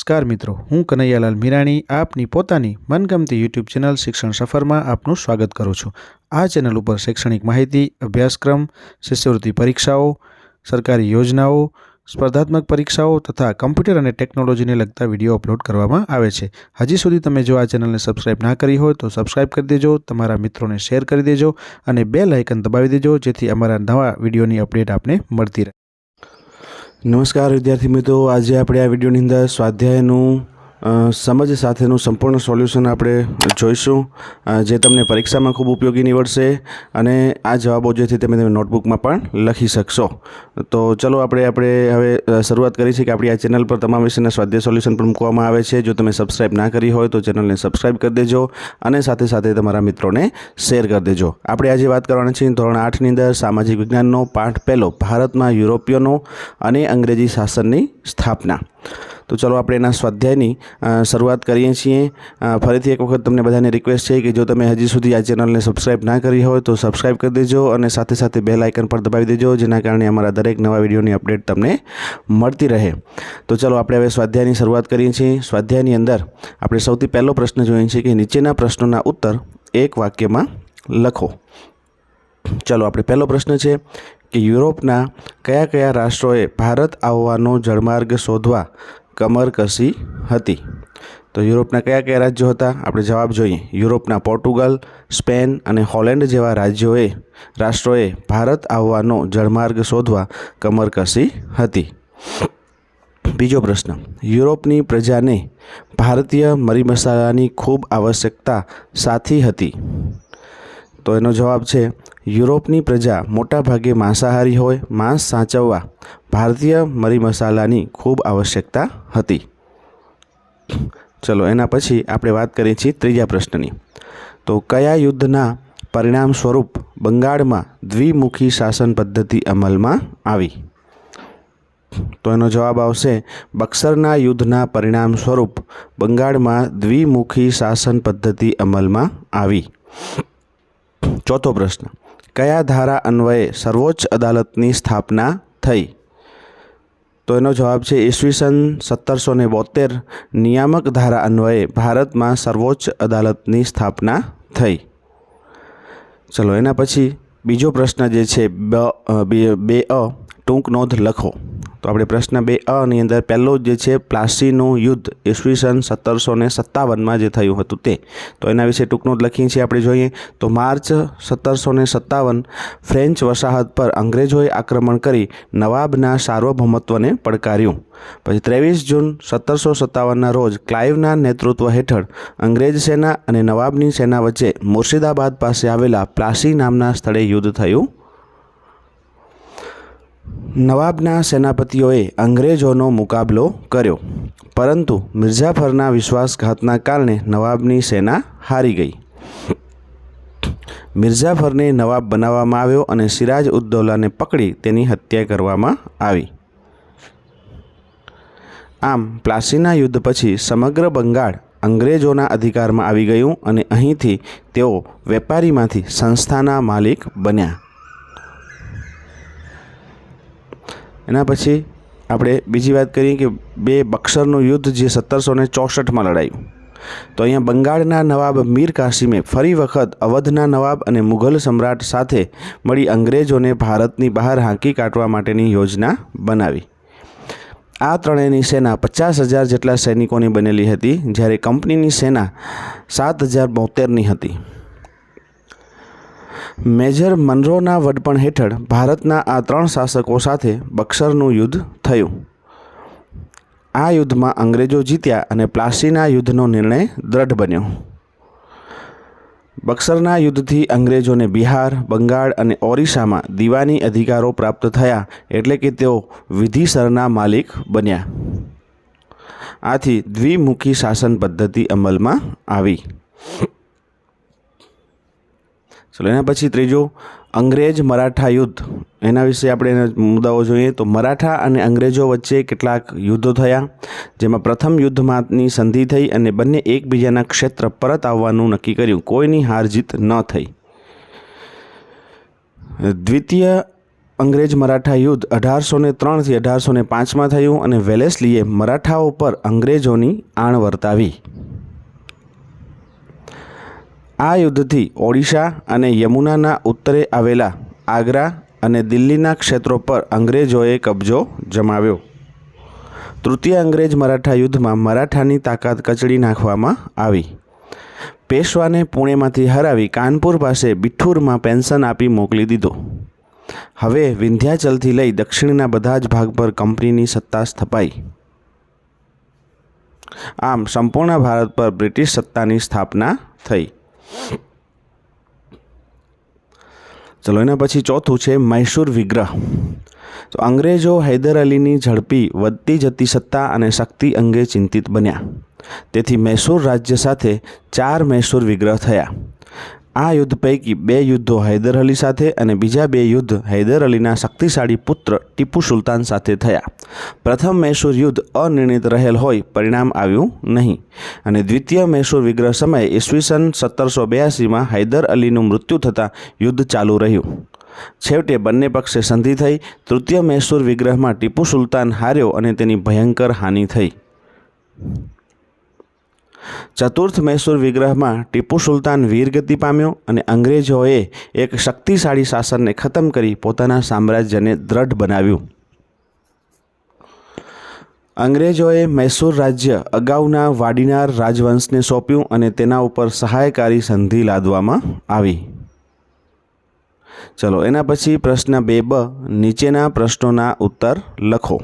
નમસ્કાર મિત્રો, હું કનૈયાલાલ મીરાણી આપની પોતાની મનગમતી યુટ્યુબ ચેનલ શિક્ષણ સફરમાં આપનું સ્વાગત કરું છું। આ ચેનલ ઉપર શૈક્ષણિક માહિતી, અભ્યાસક્રમ, શિષ્યવૃત્તિ પરીક્ષાઓ, સરકારી યોજનાઓ, સ્પર્ધાત્મક પરીક્ષાઓ તથા કમ્પ્યુટર અને ટેકનોલોજીને લગતા વિડીયો અપલોડ કરવામાં આવે છે। હજી સુધી તમે જો આ ચેનલને સબસ્ક્રાઇબ ના કરી હોય તો સબસ્ક્રાઇબ કરી દેજો, તમારા મિત્રોને શેર કરી દેજો અને બેલ આઇકન દબાવી દેજો જેથી અમારા નવા વિડીયોની અપડેટ આપને મળતી રહે। नमस्कार विद्यार्थी मित्रों, आज આપણે આ વિડિયોની અંદર સ્વાધ્યાયનું સમજ સાથેનું સંપૂર્ણ સોલ્યુશન આપણે જોઈશું જે તમને પરીક્ષામાં ખૂબ ઉપયોગી નીવડશે અને આ જવાબો જે છે તમે નોટબુકમાં પણ લખી શકશો। તો ચલો આપણે હવે શરૂઆત કરી છે કે આપણી આ ચેનલ પર તમામ વિષયના સ્વાધ્યાય સોલ્યુશન પણ મૂકવામાં આવે છે। જો તમે સબસ્ક્રાઇબ ના કરી હોય તો ચેનલને સબસ્ક્રાઇબ કરી દેજો અને સાથે સાથે તમારા મિત્રોને શેર કરી દેજો। આપણે આજે વાત કરવાની છે ધોરણ 8ની અંદર સામાજિક વિજ્ઞાનનો પાઠ પહેલો, ભારતમાં યુરોપિયનો અને અંગ્રેજી શાસનની સ્થાપના। तो चलो આપણે એના સ્વાધ્યાયની શરૂઆત કરીએ છીએ। ફરીથી એક વખત તમને બધાને રિક્વેસ્ટ છે કે જો તમે હજી સુધી આ ચેનલને સબસ્ક્રાઇબ ના કરી હોય તો સબસ્ક્રાઇબ કરી દેજો અને સાથે સાથે બેલ આઇકન પર દબાવી દેજો જેના કારણે અમારા દરેક નવા વિડીયોની અપડેટ તમને મળતી રહે। તો ચલો આપણે હવે સ્વાધ્યાયની શરૂઆત કરીએ છીએ। સ્વાધ્યાયની અંદર આપણે સૌથી પહેલો પ્રશ્ન જોઈએ છે કે નીચેના પ્રશ્નોના ઉત્તર એક વાક્યમાં લખો। ચલો આપણે પહેલો પ્રશ્ન છે કે યુરોપના કયા કયા રાષ્ટ્રોએ ભારત આવવાનો જળમાર્ગ શોધવા કમર કસી હતી? તો યુરોપના કયા કયા રાજ્યો હતા? આપણે જવાબ જોઈએ। યુરોપના પોર્ટુગલ, સ્પેન અને હોલેન્ડ જેવા રાષ્ટ્રોએ ભારત આવવાનો જળમાર્ગ શોધવા કમર કસી હતી। બીજો પ્રશ્ન, યુરોપની પ્રજાને ભારતીય મરી મસાલાની ખૂબ આવશ્યકતા સાથી હતી? તો એનો જવાબ છે યુરોપની પ્રજા મોટાભાગે માંસાહારી હોય, માંસ સાચવવા ભારતીય મરી મસાલાની ખૂબ આવશ્યકતા હતી। ચલો એના પછી આપણે વાત કરીએ છીએ ત્રીજા પ્રશ્નની। તો કયા યુદ્ધના પરિણામ સ્વરૂપ બંગાળમાં દ્વિમુખી શાસન પદ્ધતિ અમલમાં આવી? તો એનો જવાબ આવશે બક્સરના યુદ્ધના પરિણામ સ્વરૂપ બંગાળમાં દ્વિમુખી શાસન પદ્ધતિ અમલમાં આવી। ચોથો પ્રશ્ન, કયા ધારા અન્વયે સર્વોચ્ચ અદાલતની સ્થાપના થઈ? તો એનો જવાબ છે ઈસવીસન 1772 નિયામક ધારા અન્વયે ભારતમાં સર્વોચ્ચ અદાલતની સ્થાપના થઈ। ચલો એના પછી બીજો પ્રશ્ન જે છે 2A ટૂંક નોંધ લખો। તો આપણે પ્રશ્ન 2A અંદર પહેલો જે છે પ્લાસીનું યુદ્ધ ઈસવીસન 1757માં જે થયું હતું તે, તો એના વિશે ટૂંક નોંધ લખીએ છીએ આપણે જોઈએ। તો માર્ચ 1757 ફ્રેન્ચ વસાહત પર અંગ્રેજોએ આક્રમણ કરી નવાબના સાર્વભૌમત્વને પડકાર્યું। પછી 23 જૂન 1757ના રોજ ક્લાઇવના નેતૃત્વ હેઠળ અંગ્રેજ સેના અને નવાબની સેના વચ્ચે મુર્શિદાબાદ પાસે આવેલા પ્લાસી નામના સ્થળે યુદ્ધ થયું। નવાબના સેનાપતિઓએ અંગ્રેજોનો મુકાબલો કર્યો પરંતુ મિર્ઝાફરના વિશ્વાસઘાતના કારણે નવાબની સેના હારી ગઈ। મિર્ઝાફરને નવાબ બનાવવામાં આવ્યો અને સિરાજ ઉદ દૌલાને પકડી તેની હત્યા કરવામાં આવી। આમ પ્લાસીના યુદ્ધ પછી સમગ્ર બંગાળ અંગ્રેજોના અધિકારમાં આવી ગયું અને અહીંથી તેઓ વેપારીમાંથી સંસ્થાના માલિક બન્યા। એના પછી આપણે બીજી વાત કરીએ કે બક્સરનું યુદ્ધ જે 1764માં લડાયું। તો અહીંયા બંગાળના નવાબ મીર કાસિમે ફરી વખત અવધના નવાબ અને મુઘલ સમ્રાટ સાથે મળી અંગ્રેજોને ભારતની બહાર હાંકી કાઢવા માટેની યોજના બનાવી। આ ત્રણેયની સેના 50,000 જેટલા સૈનિકોની બનેલી હતી જ્યારે કંપનીની સેના 7,072ની હતી। મેજર મનરોના વડપણ હેઠળ ભારતના આ ત્રણ શાસકો સાથે બક્સરનું યુદ્ધ થયું। આ યુદ્ધમાં અંગ્રેજો જીત્યા અને પ્લાસીના યુદ્ધનો નિર્ણય દ્રઢ બન્યો। બક્સરના યુદ્ધથી અંગ્રેજોને બિહાર, બંગાળ અને ઓરિસ્સામાં દીવાની અધિકારો પ્રાપ્ત થયા એટલે કે તેઓ વિધિસરના માલિક બન્યા। આથી દ્વિમુખી શાસન પદ્ધતિ અમલમાં આવી। ચલો એના પછી ત્રીજું અંગ્રેજ મરાઠા યુદ્ધ, એના વિશે આપણે મુદ્દાઓ જોઈએ। તો મરાઠા અને અંગ્રેજો વચ્ચે કેટલાક યુદ્ધો થયા જેમાં પ્રથમ યુદ્ધમાંની સંધિ થઈ અને બંને એકબીજાના ક્ષેત્ર પરત આવવાનું નક્કી કર્યું, કોઈની હાર જીત ન થઈ। દ્વિતીય અંગ્રેજ મરાઠા યુદ્ધ 1803થી 1805માં થયું અને વેલેસ્લીએ મરાઠાઓ પર અંગ્રેજોની આણ વર્તાવી. આ યુદ્ધથી ઓડિશા અને યમુનાના ઉત્તરે આવેલા આગ્રા અને દિલ્હીના ક્ષેત્રો પર અંગ્રેજોએ કબજો જમાવ્યો. તૃતીય અંગ્રેજ મરાઠા યુદ્ધમાં મરાઠાની તાકાત કચડી નાખવામાં આવી. પેશવાને પુણેમાંથી હરાવી કાનપુર પાસે બિઠ્ઠુરમાં પેન્શન આપી મોકલી દીધો. હવે વિંધ્યાચલથી લઈ દક્ષિણના બધા જ ભાગ પર કંપનીની સત્તા સ્થપાઈ. આમ સંપૂર્ણ ભારત પર બ્રિટિશ સત્તાની સ્થાપના થઈ. ચલો એના પછી ચોથું છે મૈસૂર વિગ્રહ. તો અંગ્રેજો હૈદર અલીની ઝડપી વધતી જતી સત્તા અને શક્તિ અંગે ચિંતિત બન્યા. તેથી મૈસૂર રાજ્ય સાથે 4 મૈસૂર વિગ્રહ થયા. આ યુદ્ધ પૈકી 2 યુદ્ધો હૈદર અલી સાથે અને બીજા 2 યુદ્ધ હૈદર અલીના શક્તિશાળી પુત્ર ટીપુ સુલતાન સાથે થયા. પ્રથમ મૈસૂર યુદ્ધ અનિર્ણિત રહેલ હોય પરિણામ આવ્યું નહીં અને દ્વિતીય મૈસૂર વિગ્રહ સમયે ઈસવીસન 1782માં હૈદર અલીનું મૃત્યુ થતાં યુદ્ધ ચાલુ રહ્યું. છેવટે બંને પક્ષે સંધિ થઈ. તૃતીય મૈસૂર વિગ્રહમાં ટીપુ સુલતાન હાર્યો અને તેની ભયંકર હાનિ થઈ. ચતુર્થ મૈસૂર વિગ્રહમાં ટીપુ સુલતાન વીરગતિ પામ્યો અને અંગ્રેજોએ એક શક્તિશાળી શાસનને ખતમ કરી પોતાના સામ્રાજ્યને દ્રઢ બનાવ્યું. અંગ્રેજોએ મૈસૂર રાજ્ય અગાઉના વાડીનાર રાજવંશને સોંપ્યું અને તેના ઉપર સહાયકારી સંધિ લાદવામાં આવી. ચલો એના પછી પ્રશ્ન 2બ, નીચેના પ્રશ્નોના ઉત્તર લખો.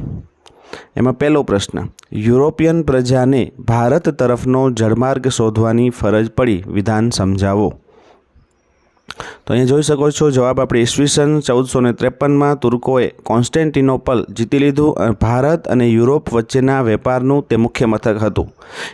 એમાં પહેલો પ્રશ્ન, યુરોપિયન પ્રજાને ભારત તરફનો જળમાર્ગ શોધવાની ફરજ પડી, વિધાન સમજાવો. તો અહીંયા જોઈ શકો છો જવાબ આપણે ઈસવીસન 1453માં તુર્કોએ કોન્સ્ટેન્ટિનોપલ જીતી લીધું. ભારત અને યુરોપ વચ્ચેના વેપારનું તે મુખ્ય મથક હતું.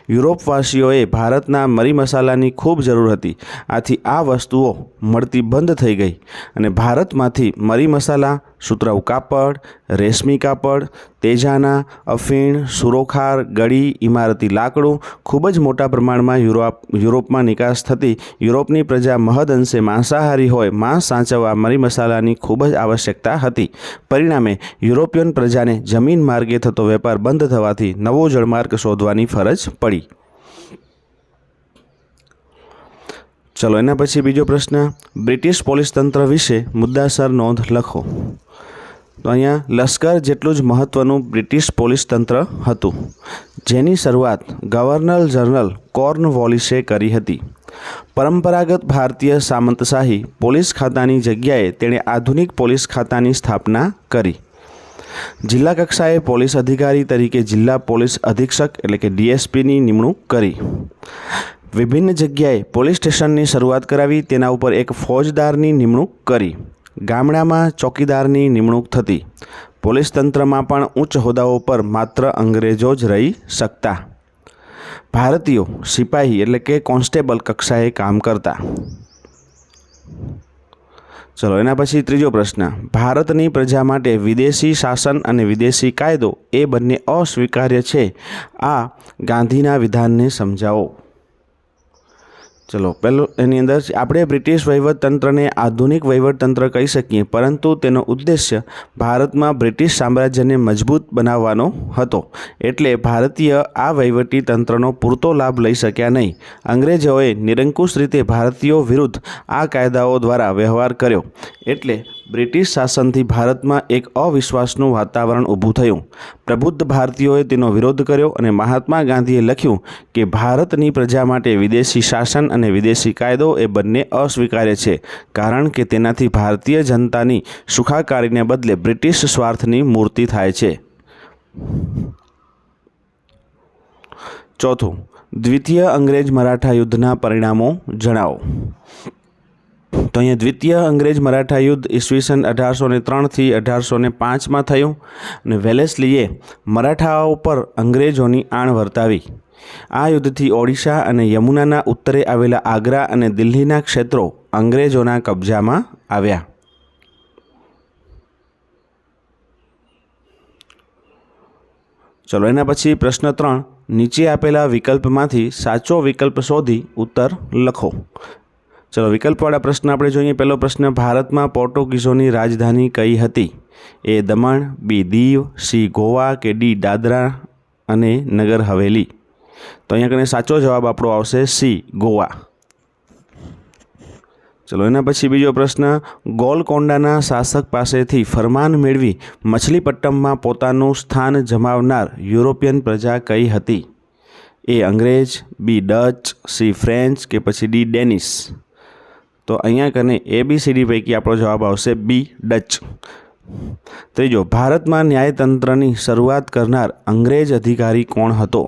યુરોપવાસીઓએ ભારતના મરી મસાલાની ખૂબ જરૂર હતી. આથી આ વસ્તુઓ મળતી બંધ થઈ ગઈ અને ભારતમાંથી મરી મસાલા, સુતરાઉ કાપડ, રેશમી કાપડ, તેજાના, અફીણ, સુરોખાર, ગળી, ઇમારતી લાકડું ખૂબ જ મોટા પ્રમાણમાં યુરોપમાં નિકાસ થતી. યુરોપની પ્રજા મહદઅંશે માંસાહારી હોય માંસ સાચવવા મરી મસાલાની ખૂબ જ આવશ્યકતા હતી. પરિણામે યુરોપિયન પ્રજાને જમીન માર્ગે થતો વેપાર બંધ થવાથી નવો જળમાર્ગ શોધવાની ફરજ પડી. ચલો એના પછી બીજો પ્રશ્ન, બ્રિટિશ પોલીસ તંત્ર વિશે મુદ્દાસર નોંધ લખો. તો અહીંયા લશ્કર જેટલું જ મહત્ત્વનું બ્રિટિશ પોલીસ તંત્ર હતું, જેની શરૂઆત ગવર્નર જનરલ કોર્નવોલિસે કરી હતી. પરંપરાગત ભારતીય સામંતશાહી પોલીસ ખાતાની જગ્યાએ તેણે આધુનિક પોલીસ ખાતાની સ્થાપના કરી. જિલ્લા કક્ષાએ પોલીસ અધિકારી તરીકે જિલ્લા પોલીસ અધિક્ષક એટલે કે ડીએસપીની નિમણૂક કરી. વિભિન્ન જગ્યાએ પોલીસ સ્ટેશનની શરૂઆત કરાવી. તેના ઉપર એક ફોજદારની નિમણૂક કરી. ગામડામાં ચોકીદારની નિમણૂક થતી. પોલીસ તંત્રમાં પણ ઉચ્ચ હોદ્દાઓ પર માત્ર અંગ્રેજો જ રહી શકતા. ભારતીયો સિપાહી એટલે કે કોન્સ્ટેબલ કક્ષાએ કામ કરતા. ચલો એના પછી ત્રીજો પ્રશ્ન, ભારતની પ્રજા માટે વિદેશી શાસન અને વિદેશી કાયદો એ બંને અસ્વીકાર્ય છે. આ ગાંધીના વિધાનને સમજાવો. ચલો પહેલું એની અંદર આપણે બ્રિટિશ વહીવટતંત્રને આધુનિક વહીવટતંત્ર કહી શકીએ, પરંતુ તેનો ઉદ્દેશ્ય ભારતમાં બ્રિટિશ સામ્રાજ્યને મજબૂત બનાવવાનો હતો. એટલે ભારતીય આ વહીવટી તંત્રનો પૂરતો લાભ લઈ શક્યા નહીં. અંગ્રેજોએ નિરંકુશ રીતે ભારતીયો વિરુદ્ધ આ કાયદાઓ દ્વારા વ્યવહાર કર્યો. એટલે બ્રિટિશ શાસનથી ભારતમાં એક અવિશ્વાસનું વાતાવરણ ઊભું થયું. પ્રબુદ્ધ ભારતીયોએ તેનો વિરોધ કર્યો અને મહાત્મા ગાંધીએ લખ્યું કે ભારતની પ્રજા માટે વિદેશી શાસન અને વિદેશી કાયદો એ બંને અસ્વીકાર્ય છે, કારણ કે તેનાથી ભારતીય જનતાની સુખાકારીને બદલે બ્રિટિશ સ્વાર્થની મૂર્તિ થાય છે. ચોથું, દ્વિતીય અંગ્રેજ મરાઠા યુદ્ધના પરિણામો જણાવો. તો અહીંયા દ્વિતીય અંગ્રેજ મરાઠા યુદ્ધ ઈસવીસન 1803થી 1805માં થયું અને વેલેસ્લીએ મરાઠાઓ પર અંગ્રેજોની આણ વર્તાવી. આ યુદ્ધથી ઓડિશા અને યમુનાના ઉત્તરે આવેલા આગ્રા અને દિલ્હીના ક્ષેત્રો અંગ્રેજોના કબજામાં આવ્યા. ચલો એના પછી પ્રશ્ન 3, નીચે આપેલા વિકલ્પમાંથી સાચો વિકલ્પ શોધી ઉત્તર લખો. ચલો વિકલ્પવાળા પ્રશ્ન આપણે જોઈએ. પહેલો પ્રશ્ન, ભારતમાં પોર્ટુગીઝોની રાજધાની કઈ હતી? એ દમણ, બી દીવ, સી ગોવા કે ડી દાદરા અને નગર હવેલી? તો અહીંયા કને સાચો જવાબ આપણો આવશે સી ગોવા. ચલો એના પછી બીજો પ્રશ્ન, ગોલકોંડાના શાસક પાસેથી ફરમાન મેળવી મછલીપટ્ટમમાં પોતાનું સ્થાન જમાવનાર યુરોપિયન પ્રજા કઈ હતી? એ અંગ્રેજ, બી ડચ, સી ફ્રેન્ચ કે પછી ડી ડેનિશ? તો અહીંયા કને ABCD પૈકી આપણો જવાબ આવશે બી ડચ. ત્રીજો, ભારતમાં ન્યાયતંત્રની શરૂઆત કરનાર અંગ્રેજ અધિકારી કોણ હતો?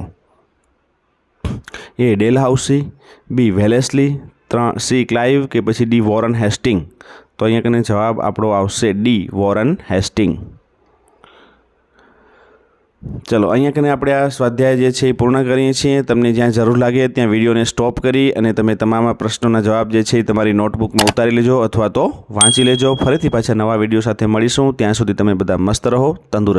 એ ડેલહાઉસી, બી વેલેસ્લી, સી ક્લાઇવ કે પછી ડી વોરન હેસ્ટિંગ? તો અહીંયા કને જવાબ આપણો આવશે ડી વોરન હેસ્ટિંગ. ચલો અહીંયા કને આપણે આ સ્વાધ્યાય જે છે એ પૂર્ણ કરીએ છીએ. તમને જ્યાં જરૂર લાગે ત્યાં વિડીયોને સ્ટોપ કરી અને તમે તમામ પ્રશ્નોના જવાબ જે છે એ તમારી નોટબુકમાં ઉતારી લેજો અથવા તો વાંચી લેજો. ફરીથી પાછા નવા વિડીયો સાથે મળીશું. ત્યાં સુધી તમે બધા મસ્ત રહો, તંદુરસ્ત.